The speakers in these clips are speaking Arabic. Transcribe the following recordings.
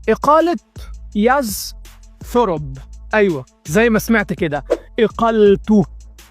إقالة ياز ثورب. أيوة زي ما سمعت كده،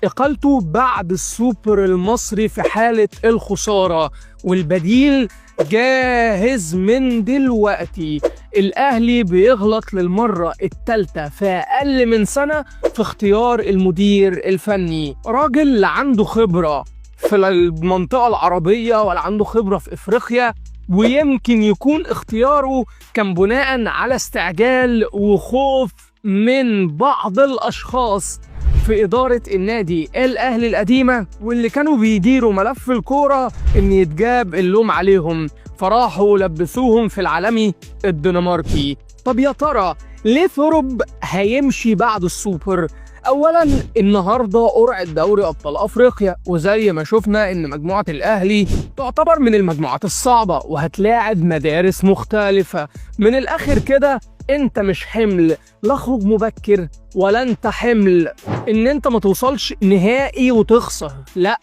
إقالته بعد السوبر المصري في حالة الخسارة، والبديل جاهز من دلوقتي. الأهلي بيغلط للمرة الثالثة في أقل من سنة في اختيار المدير الفني. راجل لا عنده خبرة في المنطقة العربية ولا عنده خبرة في إفريقيا، ويمكن يكون اختياره كان بناء على استعجال وخوف من بعض الأشخاص في إدارة النادي الأهلي القديمة، واللي كانوا بيديروا ملف الكورة إن يتجاب اللوم عليهم، فراحوا لبثوهم في العالمي الدنماركي. طب يا ترى ليه ثورب هيمشي بعد السوبر؟ أولا النهاردة قرعة دوري أبطال أفريقيا، وزي ما شفنا إن مجموعة الأهلي تعتبر من المجموعات الصعبة وهتلاعب مدارس مختلفة. من الآخر كده انت مش حمل لا خروج مبكر، ولا انت حمل ان انت ما توصلش نهائي وتخسر، لا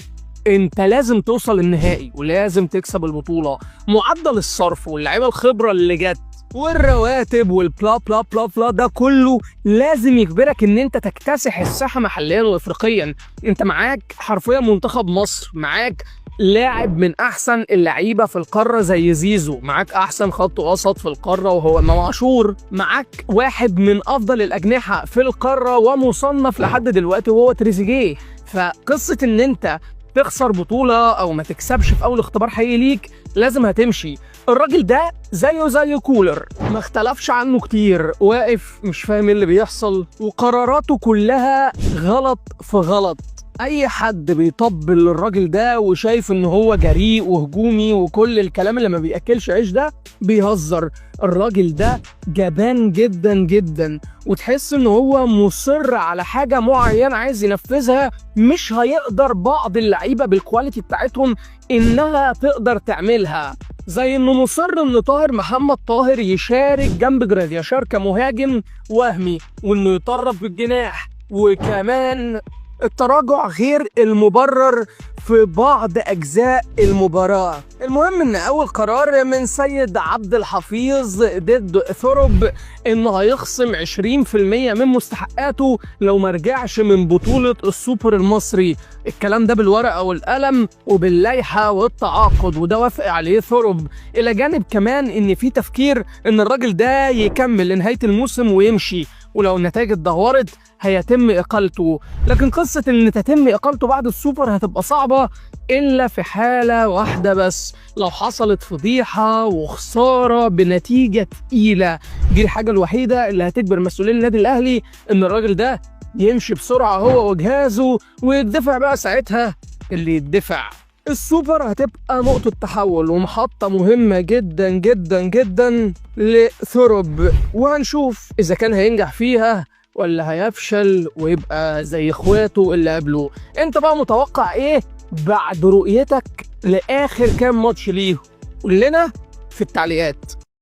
انت لازم توصل النهائي ولازم تكسب البطولة. معدل الصرف واللعيبة الخبرة اللي جت والرواتب والبلا بلا بلا بلا ده كله لازم يجبرك ان انت تكتسح الساحة محليا وافريقيا. انت معاك حرفيا منتخب مصر، معاك لاعب من احسن اللعيبه في القاره زي زيزو، معاك احسن خط وسط في القاره وهو امام عاشور، معاك واحد من افضل الاجنحه في القاره ومصنف لحد دلوقتي وهو تريزيجيه. فقصه ان انت تخسر بطوله او ما تكسبش في اول اختبار حقيقي ليك لازم هتمشي. الراجل ده زيه زي كولر، ما اختلفش عنه كتير، واقف مش فاهم اللي بيحصل وقراراته كلها غلط في غلط. اي حد بيطبل للراجل ده وشايف ان هو جريء وهجومي وكل الكلام اللي ما بياكلش عيش ده بيهزر. الراجل ده جبان جدا جدا، وتحس ان هو مصر على حاجه معينه عايز ينفذها، مش هيقدر بعض اللعيبه بالكواليتي بتاعتهم انها تقدر تعملها. زي انه مصر ان محمد طاهر يشارك جنب جراديشار كمهاجم وهمي، وانه يطرف بالجناح، وكمان التراجع غير المبرر في بعض أجزاء المباراة. المهم إن أول قرار من سيد عبد الحفيظ ضد ثورب إنه هيخصم 20% من مستحقاته لو ما رجعش من بطولة السوبر المصري. الكلام ده بالورقة والقلم وباللائحة والتعاقد، وده وافق عليه ثورب. إلى جانب كمان إن في تفكير إن الراجل ده يكمل لنهاية الموسم ويمشي، ولو النتائج اتدهورت هيتم إقالته. لكن قصة إن تتم إقالته بعد السوبر هتبقى صعبة إلا في حالة واحدة بس، لو حصلت فضيحة وخسارة بنتيجة تقيلة. دي الحاجة الوحيدة اللي هتجبر مسؤولين النادي الأهلي إن الراجل ده يمشي بسرعة هو وجهازه، ويدفع بقى ساعتها اللي يدفع. السوبر هتبقى نقطة تحول ومحطة مهمة جدا جدا جدا لثورب، وهنشوف إذا كان هينجح فيها ولا هيفشل ويبقى زي اخواته اللي قبله. انت بقى متوقع ايه بعد رؤيتك لآخر كام ماتش ليه؟ قول لنا في التعليقات.